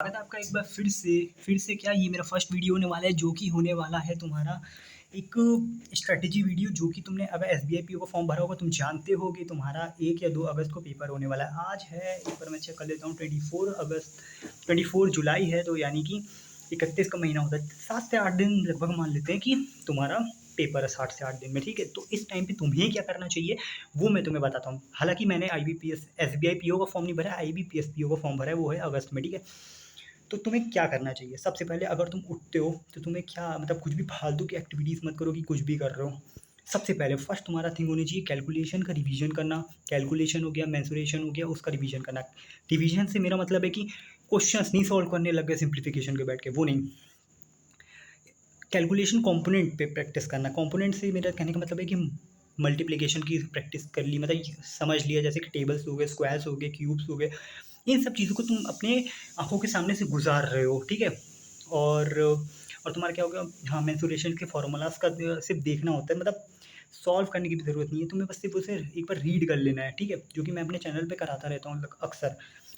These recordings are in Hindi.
स्वागत है आपका एक बार फिर से क्या ये मेरा फर्स्ट वीडियो होने वाला है जो कि होने वाला है तुम्हारा एक स्ट्रैटेजी वीडियो जो कि तुमने अगर एसबीआई पीओ का फॉर्म भरा होगा तुम जानते हो कि तुम्हारा 1 या 2 अगस्त को पेपर होने वाला है। आज है एक बार मैं चेक कर लेता हूँ 24 जुलाई है, तो यानी कि 31 का महीना होता है। 7 से 8 दिन लगभग मान लेते हैं कि तुम्हारा पेपर है 60 से 8 दिन में, ठीक है। तो इस टाइम पे तुम्हें क्या करना चाहिए वो मैं तुम्हें बताता हूँ। हालांकि मैंने आईबीपीएस एसबीआई पीओ का फॉर्म नहीं भरा है, आईबीपीएस पीओ का फॉर्म भरा है, वो है अगस्त में, ठीक है। तो तुम्हें क्या करना चाहिए सबसे पहले, अगर तुम उठते हो तो तुम्हें क्या मतलब कुछ भी फालतू की एक्टिविटीज़ मत करो कि कुछ भी कर रहे हो। सबसे पहले फर्स्ट तुम्हारा थिंग होनी चाहिए कैलकुलेशन का रिवीजन करना। कैलकुलेशन हो गया, मेंसुरेशन हो गया, उसका रिवीजन करना। रिवीजन से मेरा मतलब है कि क्वेश्चंस नहीं सॉल्व करने लग गए सिंप्लीफिकेशन के बैठ के, वो नहीं। कैलकुलेशन कंपोनेंट पे प्रैक्टिस करना। कंपोनेंट से मेरा कहने का मतलब है कि मल्टीप्लिकेशन की प्रैक्टिस कर ली, मतलब समझ लिया, जैसे कि टेबल्स हो गए, स्क्वायर्स हो गए, क्यूब्स हो गए। इन सब चीज़ों को तुम अपने आंखों के सामने से गुजार रहे हो, ठीक है। और तुम्हारा क्या हो गया, हाँ, मेंसुरेशन के फॉर्मूलाज का सिर्फ देखना होता है, मतलब सॉल्व करने की भी ज़रूरत नहीं है तुम्हें, बस सिर्फ उसे एक बार रीड कर लेना है, ठीक है। जो कि मैं अपने चैनल पे कराता रहता हूँ अक्सर,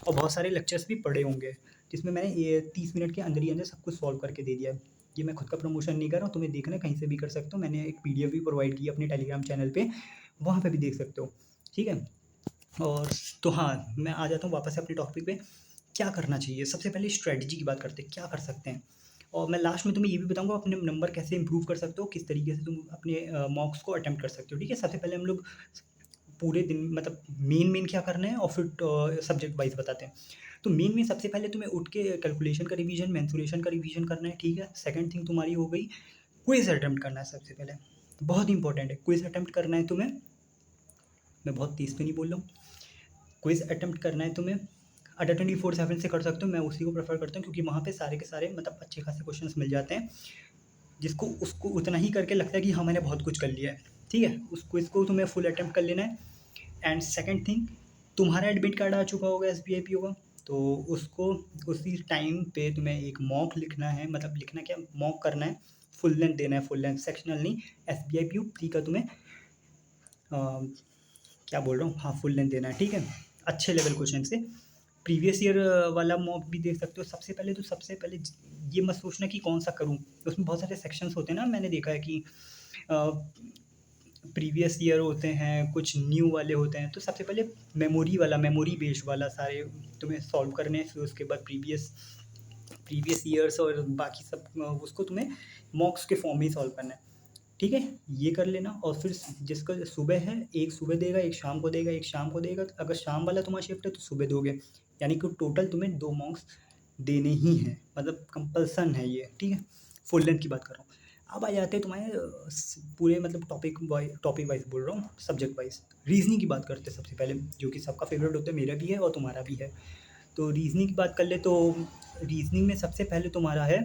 और बहुत सारे लेक्चर्स भी पढ़े होंगे जिसमें मैंने ये 30 मिनट के अंदर ही अंदर सब कुछ सॉल्व करके दे दिया है। ये मैं खुद का प्रमोशन नहीं कर रहा हूँ, तुम्हें देखना है कहीं से भी कर सकते हो। मैंने एक पीडीएफ भी प्रोवाइड की है अपने टेलीग्राम चैनल पे, वहाँ पे भी देख सकते हो, ठीक है। और तो हाँ, मैं आ जाता हूँ वापस से अपने टॉपिक पे। क्या करना चाहिए, सबसे पहले स्ट्रेटजी की बात करते हैं, क्या कर सकते हैं। और मैं लास्ट में तुम्हें ये भी बताऊंगा अपने नंबर कैसे इंप्रूव कर सकते हो, किस तरीके से तुम अपने मॉक्स को अटेम्प्ट कर सकते हो, ठीक है। सबसे पहले हम लोग पूरे दिन मतलब मेन क्या करना है और फिर सब्जेक्ट वाइज बताते हैं। तो मेन में सबसे पहले तुम्हें उठ के कैलकुलेशन का रिवीजन, मेंसुरेशन का रिवीजन करना है, ठीक है। सेकंड थिंग तुम्हारी हो गई क्विज अटेम्प्ट करना है। सबसे पहले बहुत इंपॉर्टेंट है, क्विज अटेम्प्ट करना है तुम्हें। मैं बहुत तेज तो नहीं बोल रहा हूँ। क्विज अटेम्प्ट करना है तुम्हें, अड्डा 24/7 से कर सकते हो, मैं उसी को प्रेफर करता हूँ क्योंकि वहाँ पे सारे के सारे मतलब अच्छे खासे क्वेश्चंस मिल जाते हैं, जिसको उसको उतना ही करके लगता है कि हाँ मैंने बहुत कुछ कर लिया है, ठीक है। उस क्विज को तुम्हें फुल अटेम्प्ट कर लेना है। एंड सेकंड थिंग, तुम्हारा एडमिट कार्ड आ चुका होगा एसबीआई पीओ का, तो उसको उसी टाइम पे तुम्हें एक मॉक लिखना है, मतलब लिखना क्या, मॉक करना है। फुल लेंथ देना है, फुल लेंथ, सेक्शनल नहीं। एसबीआई पीओ प्री का तुम्हें क्या बोल रहा हूँ, हाँ, फुल लेंथ देना है, ठीक है। अच्छे लेवल क्वेश्चन से प्रीवियस ईयर वाला मॉक भी देख सकते हो। सबसे पहले ये मत सोचना कि कौन सा करूँ, उसमें बहुत सारे सेक्शंस होते हैं ना, मैंने देखा है कि प्रीवियस ईयर होते हैं, कुछ न्यू वाले होते हैं। तो सबसे पहले मेमोरी बेस्ड वाला सारे तुम्हें सॉल्व करने हैं, फिर उसके बाद प्रीवियस ईयर्स और बाकी सब उसको तुम्हें मॉक्स के फॉर्म में ही सॉल्व करना है, ठीक है। ये कर लेना। और फिर जिसका सुबह है, एक सुबह देगा, एक शाम को देगा, एक शाम को देगा। अगर शाम वाला तुम्हारा शिफ्ट है तो सुबह दोगे, यानी कि टोटल तुम्हें 2 मॉक्स देने ही हैं, मतलब कंपल्सन है ये, ठीक है। फुल लेंथ की बात कर रहा हूँ। अब आ जाते हैं तुम्हारे पूरे मतलब टॉपिक वाइज बोल रहा हूँ, सब्जेक्ट वाइज। रीजनिंग की बात करते हैं सबसे पहले, जो कि सबका फेवरेट होता है, मेरा भी है और तुम्हारा भी है। तो रीजनिंग की बात कर ले तो रीजनिंग में सबसे पहले तुम्हारा है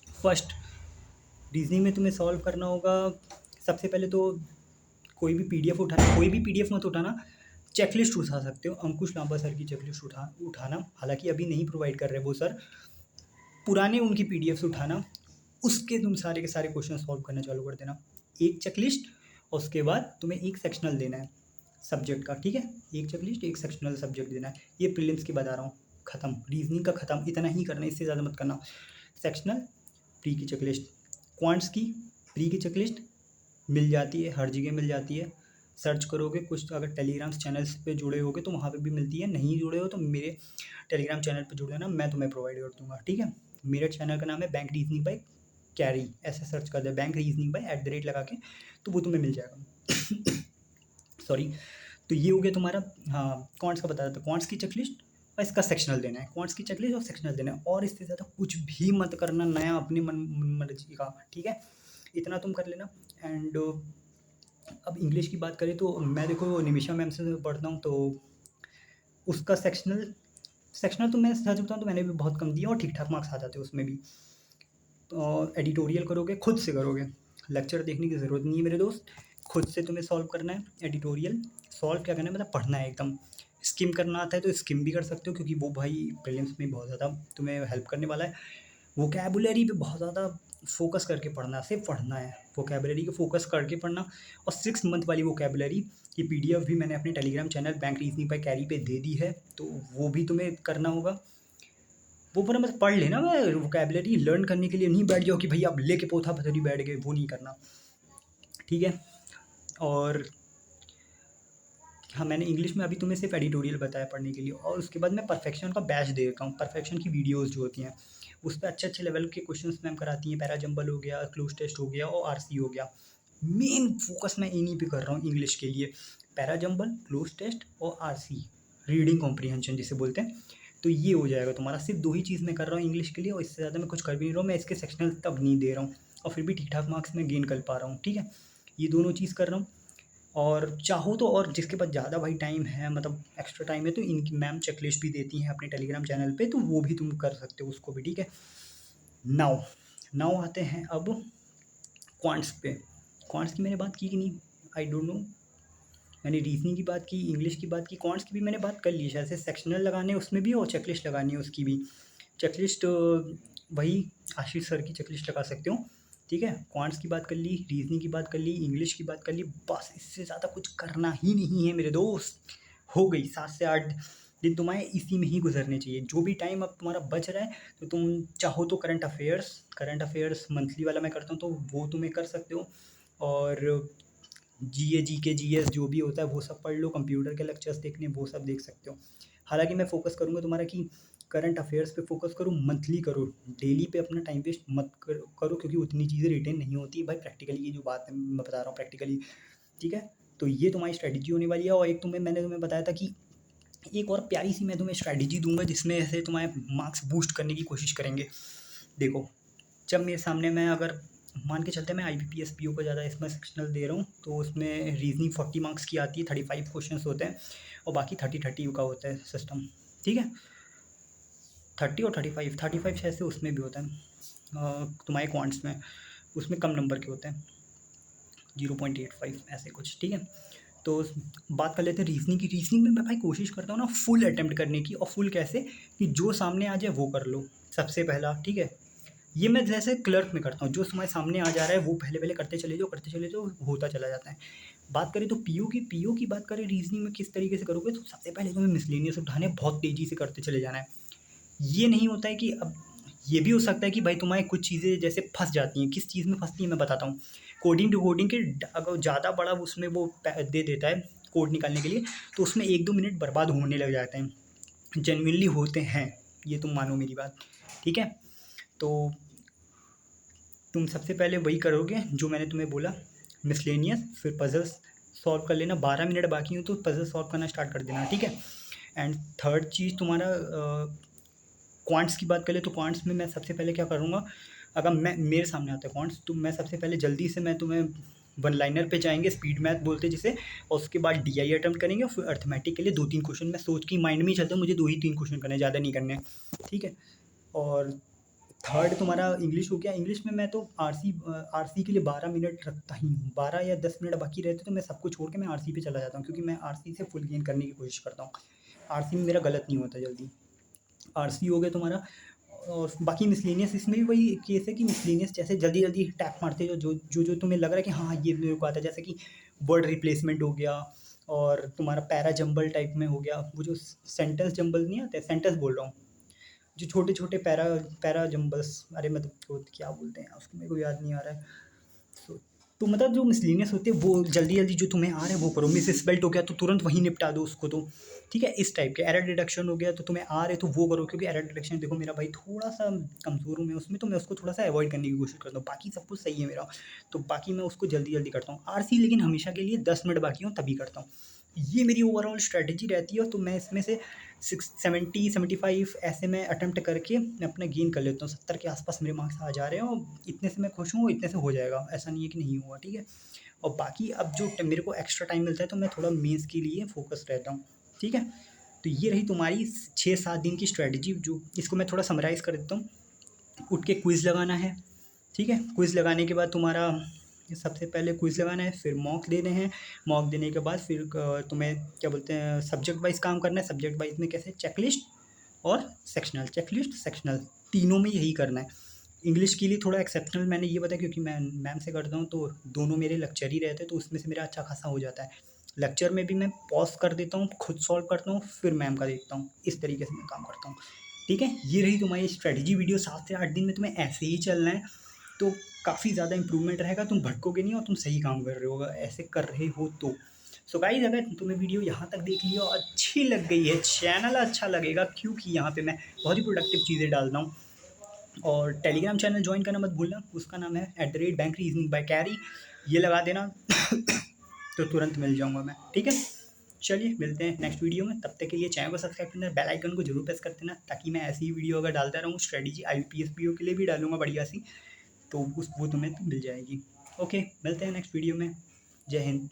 फर्स्ट, रीजनिंग में तुम्हें सॉल्व करना होगा। सबसे पहले तो कोई भी पीडीएफ मत उठाना, चेकलिस्ट उठा सकते हो, अंकुश लांबा सर की चेकलिस्ट उठाना। हालांकि अभी नहीं प्रोवाइड कर रहे वो सर, पुराने उनकी पीडीएफ्स उठाना, उसके तुम सारे के सारे क्वेश्चन सॉल्व करना चालू कर देना। एक चेकलिस्ट, और उसके बाद तुम्हें एक सेक्शनल देना है सब्जेक्ट का, ठीक है। एक चेकलिस्ट, एक सेक्शनल सब्जेक्ट देना है। ये प्रीलिम्स की बता रहा हूँ, खत्म, रीजनिंग का खत्म, इतना ही करना है, इससे ज़्यादा मत करना। सेक्शनल, प्री की चेकलिस्ट, क्वांट्स की प्री की चेकलिस्ट मिल जाती है, हर जगह मिल जाती है। सर्च करोगे कुछ, अगर टेलीग्राम चैनल्स पे जुड़े होगे तो वहाँ पे भी मिलती है, नहीं जुड़े हो तो मेरे टेलीग्राम चैनल पे जुड़ जाना, मैं तुम्हें प्रोवाइड कर दूंगा, ठीक है। मेरे चैनल का नाम है बैंक रीजनिंग बाय कैरी, ऐसे सर्च कर दे, बैंक रीजनिंग बाय @ लगा के, तो वो तुम्हें मिल जाएगा। सॉरी। तो ये हो गया तुम्हारा, हाँ, क्वांट्स का बता रहा था, क्वांट्स की चेकलिस्ट और इसका सेक्शनल देना है, क्वांट्स की चेकलिस्ट और सेक्शनल देना है, और इससे ज़्यादा कुछ भी मत करना नया अपनी मन मर्जी का, ठीक है। इतना तुम कर लेना। एंड अब इंग्लिश की बात करें तो मैं देखो निमिषा मैम से पढ़ता हूँ, तो उसका सेक्शनल सेक्शनल तो मैं सच बताऊँ तो मैंने भी बहुत कम दिया और ठीक ठाक मार्क्स आ जाते हैं उसमें भी। और एडिटोरियल करोगे, खुद से करोगे, लेक्चर देखने की ज़रूरत नहीं है मेरे दोस्त, खुद से तुम्हें सॉल्व करना है एडिटोरियल। सॉल्व क्या करना है, मतलब पढ़ना है एकदम। स्किम करना आता है तो स्किम भी कर सकते हो, क्योंकि वो भाई प्रीलिम्स में बहुत ज़्यादा तुम्हें हेल्प करने वाला है। वोकैबुलरी पे बहुत ज़्यादा फोकस करके पढ़ना, सिर्फ पढ़ना है, वोकैबुलरी को फोकस करके पढ़ना। और 6 मंथ वाली वोकैबुलरी की पीडीएफ भी मैंने अपने Telegram channel bank reasoning bye carry पे दे दी है, तो वो भी तुम्हें करना होगा। वो पूरा मतलब पढ़ लेना, मैं वोकेबलरी लर्न करने के लिए नहीं बैठ जाओ कि भई आप लेके पोथा पथरी बैठ गए, वो नहीं करना, ठीक है? और हाँ, मैंने इंग्लिश में अभी तुम्हें सिर्फ एडिटोरियल बताया पढ़ने के लिए, और उसके बाद मैं परफेक्शन का बैच दे देता हूँ। परफेक्शन की वीडियोज़ जो होती हैं, उस पे अच्छे-अच्छे लेवल के क्वेश्चंस मैम कराती हैं। पैराजंबल हो गया, क्लोज टेस्ट हो गया और आरसी हो गया। मेन फोकस मैं इन्हीं पे कर रहा हूँ इंग्लिश के लिए, पैराजंबल, क्लोज टेस्ट और आरसी, रीडिंग कॉम्प्रिहेंशन जिसे बोलते हैं। तो ये हो जाएगा तुम्हारा, सिर्फ 2 ही चीज़ मैं कर रहा हूँ इंग्लिश के लिए, और इससे ज़्यादा मैं कुछ कर भी नहीं रहा हूँ। मैं इसके सेक्शनल तक नहीं दे रहा हूँ, और फिर भी ठीक-ठाक मार्क्स मैं गेन कर पा रहा हूँ, ठीक है? ये दोनों चीज़ कर रहा हूँ। और चाहो तो, और जिसके पास ज़्यादा भाई टाइम है, मतलब एक्स्ट्रा टाइम है, तो इनकी मैम चेकलिस्ट भी देती हैं अपने टेलीग्राम चैनल पे, तो वो भी तुम कर सकते हो उसको भी, ठीक है? नाउ नाउ आते हैं अब क्वांट्स पे। क्वांट्स की मैंने बात की कि नहीं, आई डोंट नो। मैंने रीजनिंग की बात की, इंग्लिश की बात की, क्वांट्स की भी मैंने बात कर ली शायद से। सेक्शनल लगाने हैं उसमें भी, और चेकलिस्ट लगानी है उसकी भी। चेकलिस्ट वही आशीष सर की चेकलिस्ट लगा सकते हो, ठीक है? क्वांट्स की बात कर ली, रीजनिंग की बात कर ली, इंग्लिश की बात कर ली, बस इससे ज़्यादा कुछ करना ही नहीं है मेरे दोस्त। हो गई 7 से 8 दिन तुम्हारे इसी में ही गुजरने चाहिए। जो भी टाइम अब तुम्हारा बच रहा है, तो तुम चाहो तो करंट अफेयर्स मंथली वाला मैं करता हूँ, तो वो तुम्हें कर सकते हो। और जीए, जीके, जीएस जो भी होता है वो सब पढ़ लो, कंप्यूटर के लेक्चर्स देखने वो सब देख सकते हो। हालाँकि मैं फ़ोकस करूँगा तुम्हारा कि करंट अफेयर्स पे फ़ोकस करो, मंथली करो, डेली पे अपना टाइम वेस्ट मत करो, क्योंकि उतनी चीज़ें रिटेन नहीं होती है भाई। प्रैक्टिकली की जो बात है मैं बता रहा हूँ प्रैक्टिकली, ठीक है? तो ये तुम्हारी स्ट्रैटेजी होने वाली है। और एक मैंने तुम्हें बताया था कि एक और प्यारी सी मैं तुम्हें स्ट्रैटेजी दूँगा, जिसमें ऐसे तुम्हारे मार्क्स बूस्ट करने की कोशिश करेंगे। देखो, जब मेरे सामने, मैं अगर मान के चलते हैं मैं आईबीपीएस पीओ को ज़्यादा इसमें सेक्शनल दे रहा हूँ, तो उसमें रीजनिंग 40 मार्क्स की आती है, 35 क्वेश्चंस होते हैं, और बाकी 30-30 का होता है सिस्टम, ठीक है? 30 और 35 शायद से उसमें भी होता है, तुम्हारे क्वांट्स में, उसमें कम नंबर के होते हैं, 0.85 ऐसे कुछ, ठीक है? तो बात कर लेते हैं रीजनिंग की। रीजनिंग में मैं भाई कोशिश करता हूँ ना फुल अटेम्प्ट करने की, और फुल कैसे, कि जो सामने आ जाए वो कर लो सबसे पहला, ठीक है? ये मैं जैसे क्लर्क में करता हूँ, जो तुम्हारे सामने आ जा रहा है वो पहले-पहले करते चले जाओ, होता चला जाता है। बात करें तो पीओ की बात करें, रीज़निंग में किस तरीके से करोगे, तो सबसे पहले तुम्हें मिसलेनियस उठाने बहुत तेज़ी से करते चले जाना है। ये नहीं होता है कि अब, ये भी हो सकता है कि भाई तुम्हारी कुछ चीज़ें जैसे फँस जाती हैं, किस चीज़ में फँसती हैं मैं बताता हूँ। कोडिंग डिकोडिंग के अगर ज़्यादा बड़ा उसमें वो दे देता है कोड निकालने के लिए, तो उसमें 1-2 मिनट बर्बाद होने लग जाते हैं। जेनुइनली होते हैं, ये तुम मानो मेरी बात, ठीक है? तो तुम सबसे पहले वही करोगे जो मैंने तुम्हें बोला, मिसलेनियस, फिर पज़ल्स सॉल्व कर लेना। 12 मिनट बाकी हो तो पज़ल सॉल्व करना स्टार्ट कर देना, ठीक है? एंड थर्ड चीज़ तुम्हारा, क्वांट्स की बात करें तो क्वांट्स में मैं सबसे पहले क्या करूँगा, अगर मैं मेरे सामने आता है क्वांट्स, तो मैं सबसे पहले जल्दी से मैं तुम्हें वन लाइनर पे जाएंगे, स्पीड मैथ बोलते हैं जिसे, और उसके बाद डीआई अटेम्प्ट करेंगे, और फिर अर्थमेटिक के लिए 2-3 क्वेश्चन मैं सोच के माइंड में ही चलता हूँ, मुझे 2 ही 3 क्वेश्चन करने हैं, ज़्यादा नहीं करने, ठीक है? और थर्ड तुम्हारा इंग्लिश हो गया। इंग्लिश में मैं तो आरसी के लिए 12 मिनट रखता ही हूँ। 12 या 10 मिनट बाकी रहते तो मैं सबको छोड़ के मैं आरसी पे चला जाता हूँ, क्योंकि मैं आरसी से फुल गेन करने की कोशिश करता हूँ। आरसी में मेरा गलत नहीं होता जल्दी। आरसी हो गया तुम्हारा, और बाकी मिसलेनियस, इसमें भी वही केस है कि मिसलेनियस जैसे जल्दी-जल्दी टैप मारते हो, जो तुम्हें लग रहा है कि हाँ, ये मेरे को आता है, जैसे कि वर्ड रिप्लेसमेंट हो गया, और तुम्हारा पैरा जंबल टाइप में हो गया, वो जो सेंटेंस जंबल नहीं आते, सेंटेंस बोल रहा हूँ, जो छोटे-छोटे पैरा पैरा जंबल्स, अरे मतलब वो क्या बोलते हैं उसको, मेरे को याद नहीं आ रहा है। सो तो मतलब जो मिसलेनियस होते हैं वो जल्दी-जल्दी जो तुम्हें आ रहा है वो करो। मिसस्पेल्ट हो गया तो तुरंत वहीं निपटा दो उसको तो, ठीक है? इस टाइप के। एरर डिडक्शन हो गया तो तुम्हें आ रहे तो वो करो, क्योंकि एरर डिडक्शन देखो मेरा भाई थोड़ा-सा कमज़ोर हूँ मैं उसमें, तो मैं उसको थोड़ा-सा अवॉइड करने की कोशिश करता हूँ। बाकी सब कुछ सही है मेरा, तो बाकी मैं उसको जल्दी-जल्दी करता हूँ। आरसी लेकिन हमेशा के लिए 10 मिनट बाकी हो तभी करता हूँ। ये मेरी ओवरऑल स्ट्रैटेजी रहती है, तो मैं इसमें से 70-75 ऐसे मैं अटेम्प्ट करके मैं अपना गेन कर लेता हूँ। 70 के आसपास मेरे मार्क्स आ जा रहे हैं, और इतने से मैं खुश हूँ, इतने से हो जाएगा, ऐसा नहीं है कि नहीं हुआ, ठीक है? और बाकी अब जो मेरे को एक्स्ट्रा टाइम मिलता है, तो मैं थोड़ा मेंस के लिए फोकस रहता हूँ, ठीक है? तो ये रही तुम्हारी 6-7 दिन की स्ट्रैटेजी, जो इसको मैं थोड़ा समराइज़ कर देता हूँ। उठ के क्विज़ लगाना है, ठीक है? क्विज़ लगाने के बाद तुम्हारा, सबसे पहले क्विज़ लगाना है, फिर मॉक देने हैं। मॉक देने के बाद फिर तुम्हें क्या बोलते हैं, सब्जेक्ट वाइज़ काम करना है। सब्जेक्ट वाइज़ में कैसे, चेकलिस्ट और सेक्शनल, चेकलिस्ट, सेक्शनल, तीनों में यही करना है। इंग्लिश के लिए थोड़ा एक्सेप्शनल मैंने ये बताया, क्योंकि मैं मैम से करता हूँ, तो दोनों मेरे लेक्चर ही रहते हैं, तो उसमें से मेरा अच्छा खासा हो जाता है। लेक्चर में भी मैं पॉज़ कर देता हूँ, खुद सॉल्व करता हूँ, फिर मैम का देखता हूँ। इस तरीके से मैं काम करता हूँ। ठीक है, ये रही तुम्हारी स्ट्रेटजी वीडियो। 7 से 8 दिन में तुम्हें ऐसे ही चलना है, तो काफ़ी ज़्यादा इंप्रूवमेंट रहेगा, तुम भटकोगे नहीं और तुम सही काम कर रहे हो, ऐसे कर रहे हो तो। सो गाइस, अगर तुम्हें वीडियो यहाँ तक देख लिया और अच्छी लग गई है, चैनल अच्छा लगेगा, क्योंकि यहाँ पे मैं बहुत ही प्रोडक्टिव चीज़ें डालता हूँ। और टेलीग्राम चैनल ज्वाइन करना मत भूलना, उसका नाम है @बैंक रीजनिंग बाय कैरी, ये लगा देना तो तुरंत मिल जाऊँगा मैं, ठीक है। चलिए मिलते हैं नेक्स्ट वीडियो में, तब तक के लिए चैनल को सब्सक्राइब करना, बेल आइकन को जरूर प्रेस कर देना, ताकि मैं ऐसी ही वीडियो अगर डालता रहूँ, स्ट्रेटजी IBPS PO के लिए भी डालूंगा बढ़िया सी, तो उस वो तुम्हें मिल जाएगी। ओके, मिलते हैं नेक्स्ट वीडियो में। जय हिंद।